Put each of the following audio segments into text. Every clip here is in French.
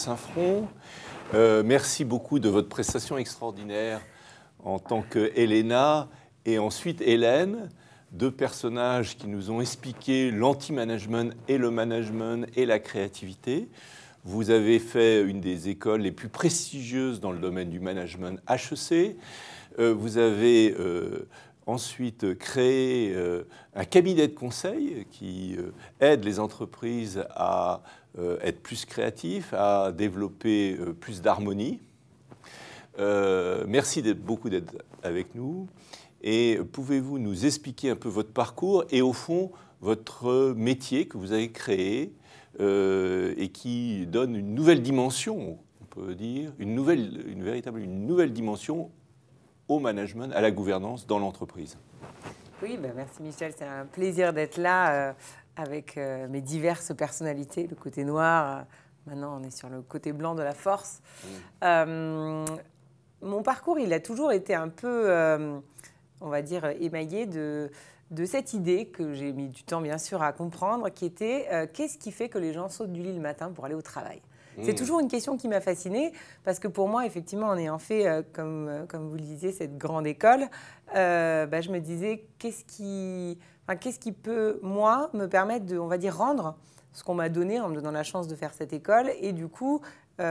Saint-Front. Merci beaucoup de votre prestation extraordinaire en tant que Elena et ensuite Hélène, deux personnages qui nous ont expliqué l'anti-management et le management et la créativité. Vous avez fait une des écoles les plus prestigieuses dans le domaine du management, HEC. Vous avez ensuite créé un cabinet de conseil qui aide les entreprises à être plus créatifs, à développer plus d'harmonie. Merci beaucoup d'être avec nous. Et pouvez-vous nous expliquer un peu votre parcours et au fond votre métier que vous avez créé et qui donne une nouvelle dimension, on peut dire, une nouvelle dimension au management, à la gouvernance dans l'entreprise. Oui, merci Michel, c'est un plaisir d'être là avec mes diverses personnalités, le côté noir, maintenant on est sur le côté blanc de la force. Mon parcours, il a toujours été un peu, on va dire, émaillé de cette idée que j'ai mis du temps bien sûr à comprendre, qui était qu'est-ce qui fait que les gens sautent du lit le matin pour aller au travail ? C'est toujours une question qui m'a fascinée parce que pour moi, effectivement, en ayant fait, comme vous le disiez, cette grande école, je me disais qu'est-ce qui peut, moi, me permettre de, on va dire, rendre ce qu'on m'a donné en me donnant la chance de faire cette école. Et du coup, j'ai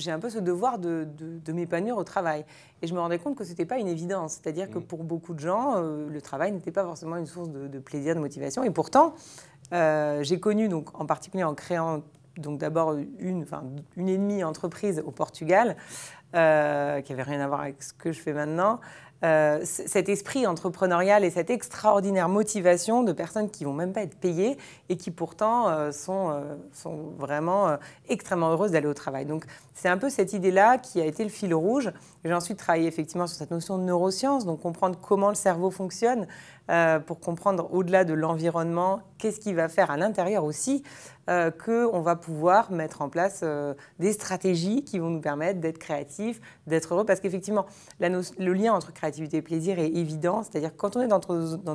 un peu ce devoir de m'épanouir au travail. Et je me rendais compte que ce n'était pas une évidence. C'est-à-dire que pour beaucoup de gens, le travail n'était pas forcément une source de plaisir, de motivation. Et pourtant, j'ai connu, donc, en particulier en créant donc d'abord une et demie entreprise au Portugal, qui n'avait rien à voir avec ce que je fais maintenant, cet esprit entrepreneurial et cette extraordinaire motivation de personnes qui ne vont même pas être payées et qui pourtant sont vraiment extrêmement heureuses d'aller au travail. Donc c'est un peu cette idée-là qui a été le fil rouge. J'ai ensuite travaillé effectivement sur cette notion de neurosciences, donc comprendre comment le cerveau fonctionne, pour comprendre au-delà de l'environnement, qu'est-ce qu'il va faire à l'intérieur aussi, qu'on va pouvoir mettre en place des stratégies qui vont nous permettre d'être créatifs, d'être heureux. Parce qu'effectivement, le lien entre créativité et plaisir est évident. C'est-à-dire que quand on est dans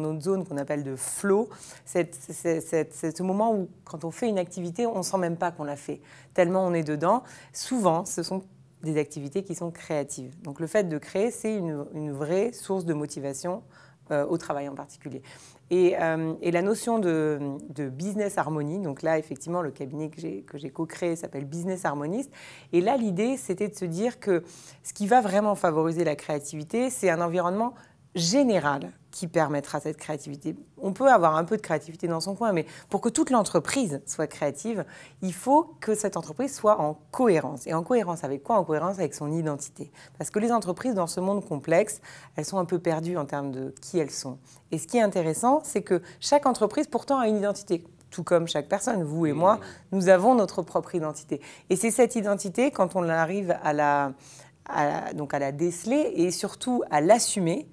notre zone qu'on appelle de flow, c'est ce moment où, quand on fait une activité, on ne sent même pas qu'on l'a fait, tellement on est dedans. Souvent, ce sont des activités qui sont créatives. Donc le fait de créer, c'est une vraie source de motivation au travail en particulier. Et la notion de business harmony, donc là, effectivement, le cabinet que j'ai co-créé s'appelle Business Harmonist. Et là, l'idée, c'était de se dire que ce qui va vraiment favoriser la créativité, c'est un environnement général qui permettra cette créativité. On peut avoir un peu de créativité dans son coin, mais pour que toute l'entreprise soit créative, il faut que cette entreprise soit en cohérence. Et en cohérence avec quoi ? En cohérence avec son identité. Parce que les entreprises, dans ce monde complexe, elles sont un peu perdues en termes de qui elles sont. Et ce qui est intéressant, c'est que chaque entreprise, pourtant, a une identité. Tout comme chaque personne, vous et moi, nous avons notre propre identité. Et c'est cette identité, quand on arrive à la déceler et surtout à l'assumer,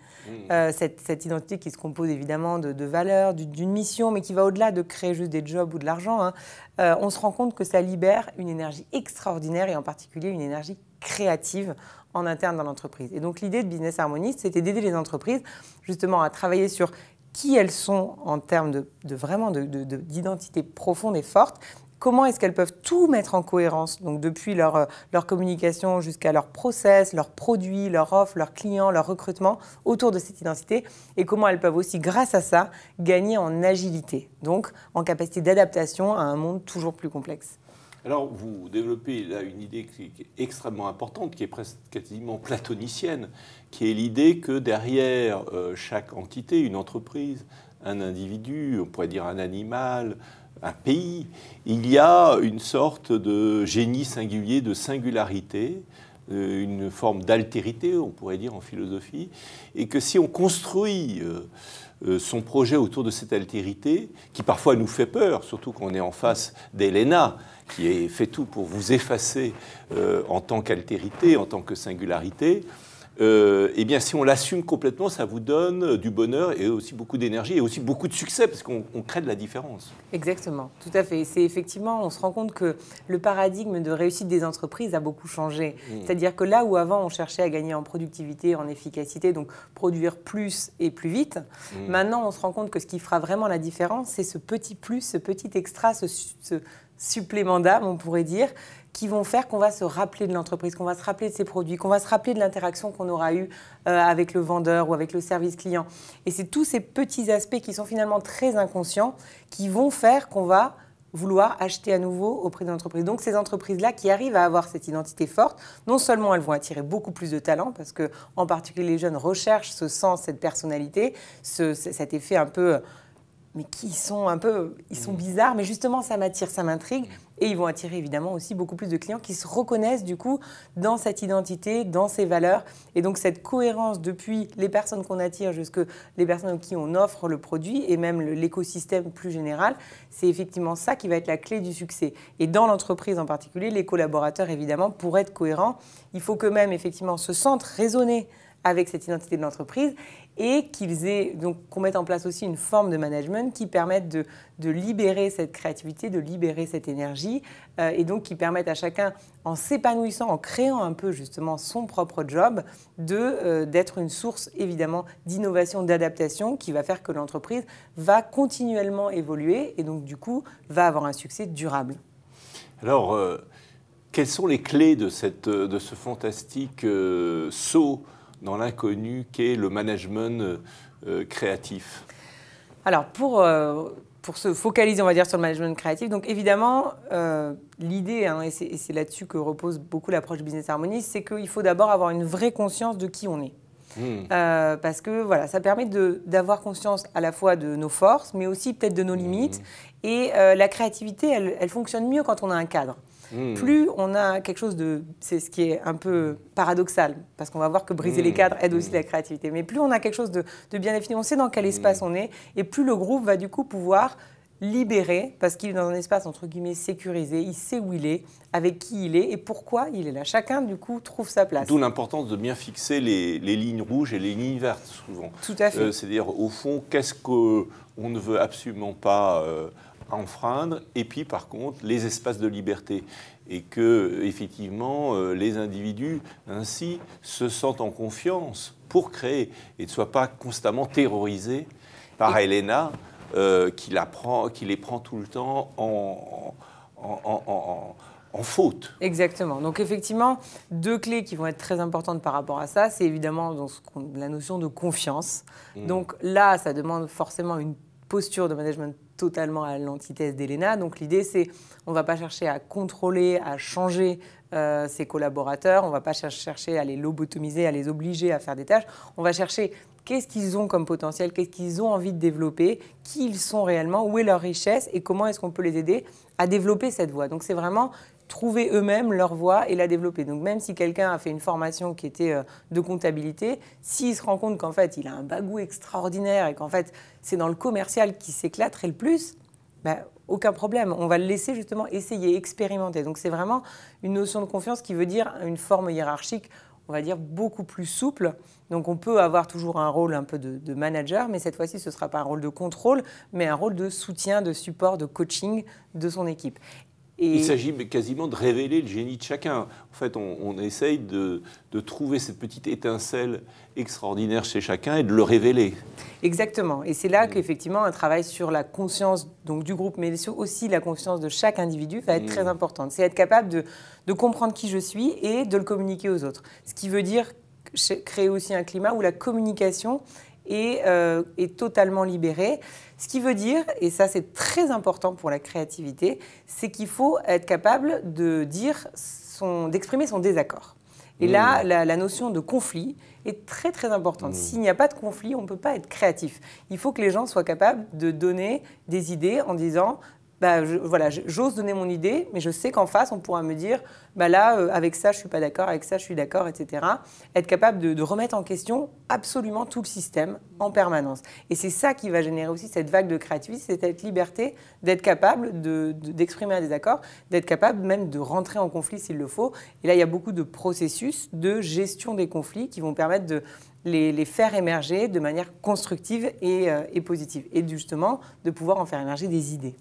cette identité qui se compose évidemment de valeurs, d'une mission, mais qui va au-delà de créer juste des jobs ou de l'argent, on se rend compte que ça libère une énergie extraordinaire et en particulier une énergie créative en interne dans l'entreprise. Et donc l'idée de Business Harmonist, c'était d'aider les entreprises justement à travailler sur qui elles sont en termes d'identité profonde et forte. Comment est-ce qu'elles peuvent tout mettre en cohérence, donc depuis leur communication jusqu'à leur process, leurs produits, leur offre, leurs clients, leur recrutement, autour de cette identité, et comment elles peuvent aussi, grâce à ça, gagner en agilité, donc en capacité d'adaptation à un monde toujours plus complexe. Alors, vous développez là une idée qui est extrêmement importante, qui est presque quasiment platonicienne, qui est l'idée que derrière chaque entité, une entreprise, un individu, on pourrait dire un animal, un pays, il y a une sorte de génie singulier, de singularité, une forme d'altérité, on pourrait dire en philosophie, et que si on construit son projet autour de cette altérité, qui parfois nous fait peur, surtout quand on est en face d'Elena, qui fait tout pour vous effacer en tant qu'altérité, en tant que singularité, eh bien, si on l'assume complètement, ça vous donne du bonheur et aussi beaucoup d'énergie et aussi beaucoup de succès parce qu'on crée de la différence. Exactement, tout à fait. C'est effectivement, on se rend compte que le paradigme de réussite des entreprises a beaucoup changé. C'est-à-dire que là où avant on cherchait à gagner en productivité, en efficacité, donc produire plus et plus vite, maintenant on se rend compte que ce qui fera vraiment la différence, c'est ce petit plus, ce petit extra, supplément d'âme, on pourrait dire, qui vont faire qu'on va se rappeler de l'entreprise, qu'on va se rappeler de ses produits, qu'on va se rappeler de l'interaction qu'on aura eue avec le vendeur ou avec le service client. Et c'est tous ces petits aspects qui sont finalement très inconscients qui vont faire qu'on va vouloir acheter à nouveau auprès de l'entreprise. Donc ces entreprises-là qui arrivent à avoir cette identité forte, non seulement elles vont attirer beaucoup plus de talents, parce que en particulier les jeunes recherchent ce sens, cette personnalité, cet effet un peu... mais qui sont un peu, ils sont bizarres, mais justement ça m'attire, ça m'intrigue, et ils vont attirer évidemment aussi beaucoup plus de clients qui se reconnaissent du coup dans cette identité, dans ces valeurs, et donc cette cohérence depuis les personnes qu'on attire jusque les personnes à qui on offre le produit et même l'écosystème plus général, c'est effectivement ça qui va être la clé du succès. Et dans l'entreprise en particulier, les collaborateurs évidemment, pour être cohérents, il faut qu'eux-mêmes effectivement se sentent raisonner avec cette identité de l'entreprise et qu'on mette en place aussi une forme de management qui permette de libérer cette créativité, de libérer cette énergie et donc qui permette à chacun, en s'épanouissant, en créant un peu justement son propre job, d'être une source évidemment d'innovation, d'adaptation qui va faire que l'entreprise va continuellement évoluer et donc du coup va avoir un succès durable. Alors, quelles sont les clés de ce fantastique saut dans l'inconnu qu'est le management créatif? Alors, pour se focaliser, on va dire, sur le management créatif, donc évidemment, l'idée, hein, et c'est là-dessus que repose beaucoup l'approche Business Harmony, c'est qu'il faut d'abord avoir une vraie conscience de qui on est. Parce que voilà, ça permet d'avoir conscience à la fois de nos forces, mais aussi peut-être de nos limites. Et la créativité, elle fonctionne mieux quand on a un cadre. Plus on a quelque chose de... C'est ce qui est un peu paradoxal, parce qu'on va voir que briser les cadres aide aussi la créativité. Mais plus on a quelque chose de bien défini, on sait dans quel espace on est, et plus le groupe va du coup pouvoir libérer, parce qu'il est dans un espace entre guillemets sécurisé, il sait où il est, avec qui il est et pourquoi il est là. Chacun du coup trouve sa place. D'où l'importance de bien fixer les lignes rouges et les lignes vertes souvent. Tout à fait. C'est-à-dire au fond, qu'est-ce qu'on ne veut absolument pas enfreindre, et puis par contre les espaces de liberté, et que effectivement les individus ainsi se sentent en confiance pour créer et ne soient pas constamment terrorisés par Elena qui les prend tout le temps en faute. Exactement. Donc effectivement, deux clés qui vont être très importantes par rapport à ça, c'est évidemment la notion de confiance. Donc là, ça demande forcément une posture de management totalement à l'antithèse d'Elena. Donc l'idée, c'est on ne va pas chercher à contrôler, à changer ses collaborateurs, on ne va pas chercher à les lobotomiser, à les obliger à faire des tâches. On va chercher qu'est-ce qu'ils ont comme potentiel, qu'est-ce qu'ils ont envie de développer, qui ils sont réellement, où est leur richesse et comment est-ce qu'on peut les aider à développer cette voie. Donc c'est vraiment trouver eux-mêmes leur voie et la développer. Donc même si quelqu'un a fait une formation qui était de comptabilité, s'il se rend compte qu'en fait il a un bagou extraordinaire et qu'en fait c'est dans le commercial qui s'éclaterait le plus, ben, aucun problème. On va le laisser justement essayer, expérimenter. Donc c'est vraiment une notion de confiance qui veut dire une forme hiérarchique, on va dire beaucoup plus souple. Donc on peut avoir toujours un rôle un peu de manager, mais cette fois-ci ce ne sera pas un rôle de contrôle, mais un rôle de soutien, de support, de coaching de son équipe. Il s'agit quasiment de révéler le génie de chacun. En fait, on essaye de trouver cette petite étincelle extraordinaire chez chacun et de le révéler. Exactement. Et c'est là qu'effectivement, un travail sur la conscience donc, du groupe, mais aussi la conscience de chaque individu va être très importante. C'est être capable de comprendre qui je suis et de le communiquer aux autres. Ce qui veut dire créer aussi un climat où la communication est totalement libérée. Ce qui veut dire, et ça c'est très important pour la créativité, c'est qu'il faut être capable d'exprimer son désaccord. Et là, la notion de conflit est très très importante. S'il n'y a pas de conflit, on ne peut pas être créatif. Il faut que les gens soient capables de donner des idées en disant j'ose donner mon idée, mais je sais qu'en face, on pourra me dire avec ça, je ne suis pas d'accord, avec ça, je suis d'accord, etc. Être capable de remettre en question absolument tout le système en permanence. Et c'est ça qui va générer aussi cette vague de créativité, c'est cette liberté d'être capable d'exprimer un désaccord, d'être capable même de rentrer en conflit s'il le faut. Et là, il y a beaucoup de processus de gestion des conflits qui vont permettre de les faire émerger de manière constructive et positive. Et justement, de pouvoir en faire émerger des idées.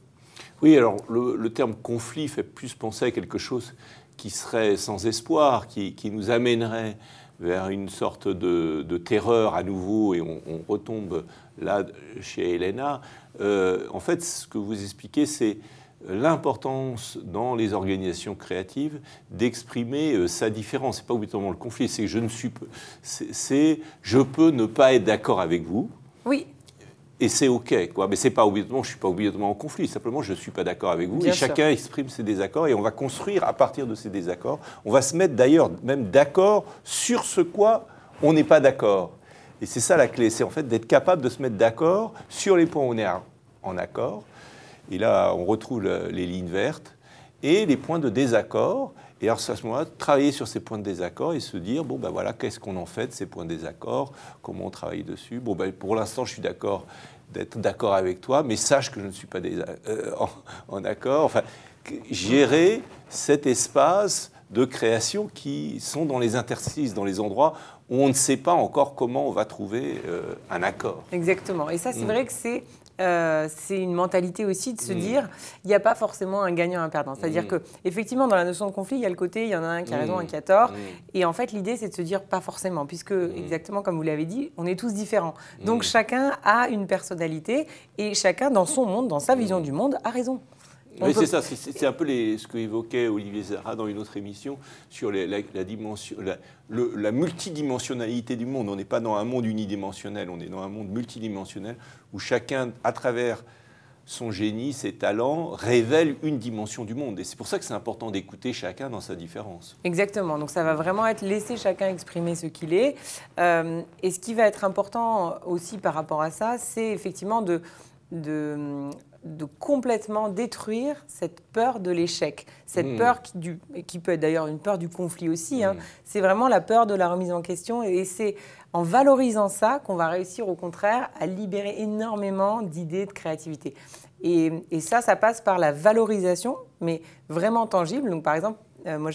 Oui, alors le terme conflit fait plus penser à quelque chose qui serait sans espoir, qui nous amènerait vers une sorte de terreur à nouveau, et on retombe là chez Elena. En fait, ce que vous expliquez, c'est l'importance dans les organisations créatives d'exprimer sa différence. Ce n'est pas obligatoirement le conflit, c'est que je peux ne pas être d'accord avec vous. Oui. Et c'est OK, quoi. Mais c'est pas obligatoirement, je ne suis pas obligatoirement en conflit, simplement je ne suis pas d'accord avec vous. Bien et sûr. chacun exprime ses désaccords et on va construire à partir de ces désaccords. On va se mettre d'ailleurs même d'accord sur ce quoi on n'est pas d'accord. Et c'est ça la clé, c'est en fait d'être capable de se mettre d'accord sur les points où on est en accord. Et là, on retrouve les lignes vertes et les points de désaccord. Et alors, à ce moment-là, travailler sur ces points de désaccord et se dire, bon, ben voilà, qu'est-ce qu'on en fait de ces points de désaccord? Comment on travaille dessus? Bon, ben, pour l'instant, je suis d'accord d'être d'accord avec toi, mais sache que je ne suis pas en accord. Enfin, gérer cet espace de création qui sont dans les interstices, dans les endroits où on ne sait pas encore comment on va trouver un accord. Exactement. Et ça, c'est vrai que c'est une mentalité aussi de se dire, il n'y a pas forcément un gagnant, un perdant. C'est-à-dire qu'effectivement, dans la notion de conflit, il y a le côté, il y en a un qui a raison, un qui a tort. Et en fait, l'idée, c'est de se dire pas forcément, puisque exactement comme vous l'avez dit, on est tous différents. Donc chacun a une personnalité et chacun, dans son monde, dans sa vision du monde, a raison. Oui, c'est ça, c'est un peu ce qu'évoquait Olivier Zara dans une autre émission sur la multidimensionnalité du monde. On n'est pas dans un monde unidimensionnel, on est dans un monde multidimensionnel où chacun, à travers son génie, ses talents, révèle une dimension du monde. Et c'est pour ça que c'est important d'écouter chacun dans sa différence. Exactement, donc ça va vraiment être laisser chacun exprimer ce qu'il est. Et ce qui va être important aussi par rapport à ça, c'est effectivement de complètement détruire cette peur de l'échec, cette peur qui peut être d'ailleurs une peur du conflit aussi. C'est vraiment la peur de la remise en question et c'est en valorisant ça qu'on va réussir au contraire à libérer énormément d'idées de créativité. Et ça passe par la valorisation, mais vraiment tangible. Donc par exemple, moi,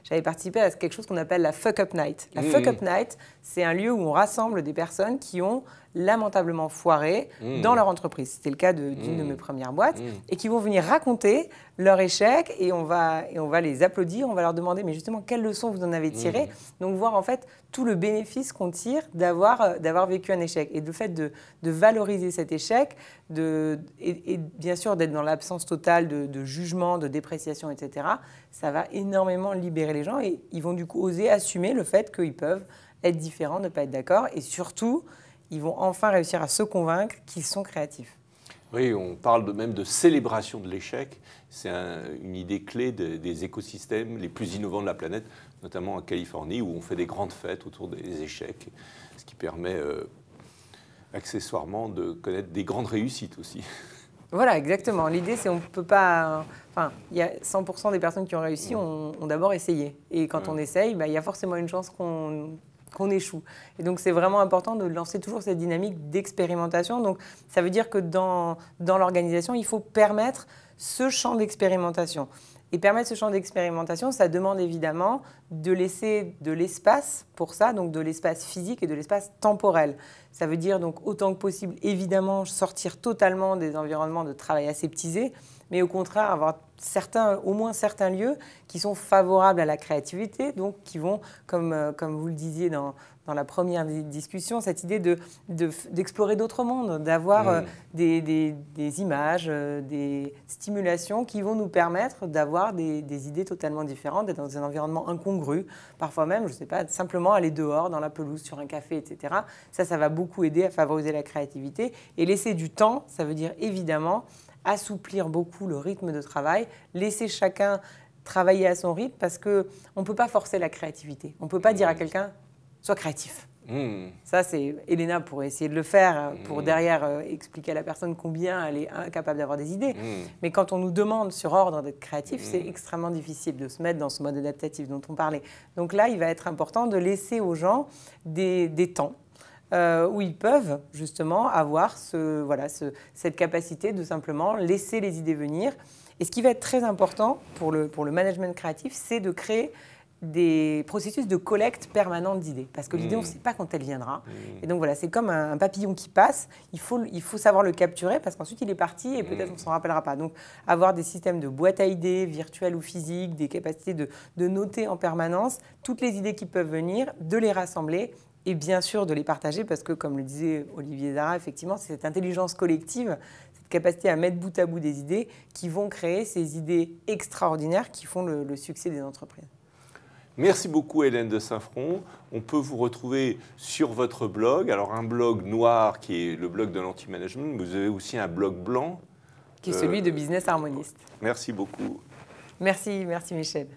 j'avais participé à quelque chose qu'on appelle la Fuck Up Night. La Fuck Up Night, c'est un lieu où on rassemble des personnes qui ont lamentablement foiré dans leur entreprise. C'était le cas d'une de mes premières boîtes et qui vont venir raconter leur échec et on va les applaudir, on va leur demander mais justement quelles leçons vous en avez tirées. Donc voir en fait tout le bénéfice qu'on tire d'avoir vécu un échec et le fait de valoriser cet échec et bien sûr d'être dans l'absence totale de jugement, de dépréciation, etc. Ça va énormément libérer les gens et ils vont du coup oser assumer le fait qu'ils peuvent être différents, ne pas être d'accord et surtout ils vont enfin réussir à se convaincre qu'ils sont créatifs. Oui, on parle même de célébration de l'échec. C'est une idée clé des écosystèmes les plus innovants de la planète, notamment en Californie, où on fait des grandes fêtes autour des échecs, ce qui permet accessoirement de connaître des grandes réussites aussi. Voilà, exactement. L'idée, c'est qu'on ne peut pas... Enfin, il y a 100% des personnes qui ont réussi ont d'abord essayé. Et quand on essaye, il y a forcément une chance qu'on échoue. Et donc, c'est vraiment important de lancer toujours cette dynamique d'expérimentation. Donc, ça veut dire que dans l'organisation, il faut permettre ce champ d'expérimentation. Et permettre ce champ d'expérimentation, ça demande évidemment de laisser de l'espace pour ça, donc de l'espace physique et de l'espace temporel. Ça veut dire donc autant que possible, évidemment, sortir totalement des environnements de travail aseptisés, mais au contraire avoir au moins certains lieux qui sont favorables à la créativité, donc qui vont, comme vous le disiez dans la première discussion, cette idée d'explorer d'autres mondes, d'avoir des images, des stimulations qui vont nous permettre d'avoir des idées totalement différentes, d'être dans un environnement incongru, parfois même, je ne sais pas, simplement aller dehors, dans la pelouse, sur un café, etc. Ça va beaucoup aider à favoriser la créativité. Et laisser du temps, ça veut dire évidemment assouplir beaucoup le rythme de travail, laisser chacun travailler à son rythme parce qu'on ne peut pas forcer la créativité. On ne peut pas dire à quelqu'un « sois créatif ». Ça, c'est Elena pourrait essayer de le faire pour derrière expliquer à la personne combien elle est incapable d'avoir des idées. Mais quand on nous demande sur ordre d'être créatif, c'est extrêmement difficile de se mettre dans ce mode adaptatif dont on parlait. Donc là, il va être important de laisser aux gens des temps où ils peuvent justement avoir cette capacité de simplement laisser les idées venir. Et ce qui va être très important pour le management créatif, c'est de créer des processus de collecte permanente d'idées. Parce que l'idée, on ne sait pas quand elle viendra. Et donc voilà, c'est comme un papillon qui passe. Il faut savoir le capturer parce qu'ensuite, il est parti et peut-être on ne s'en rappellera pas. Donc avoir des systèmes de boîte à idées, virtuelles ou physiques, des capacités de noter en permanence toutes les idées qui peuvent venir, de les rassembler et bien sûr de les partager parce que, comme le disait Olivier Zara, effectivement, c'est cette intelligence collective, cette capacité à mettre bout à bout des idées qui vont créer ces idées extraordinaires qui font le succès des entreprises. Merci beaucoup Hélène de Saint-Front. On peut vous retrouver sur votre blog. Alors un blog noir qui est le blog de l'anti-management. Vous avez aussi un blog blanc. Qui est celui de Business Harmonist. Merci beaucoup. Merci Michel.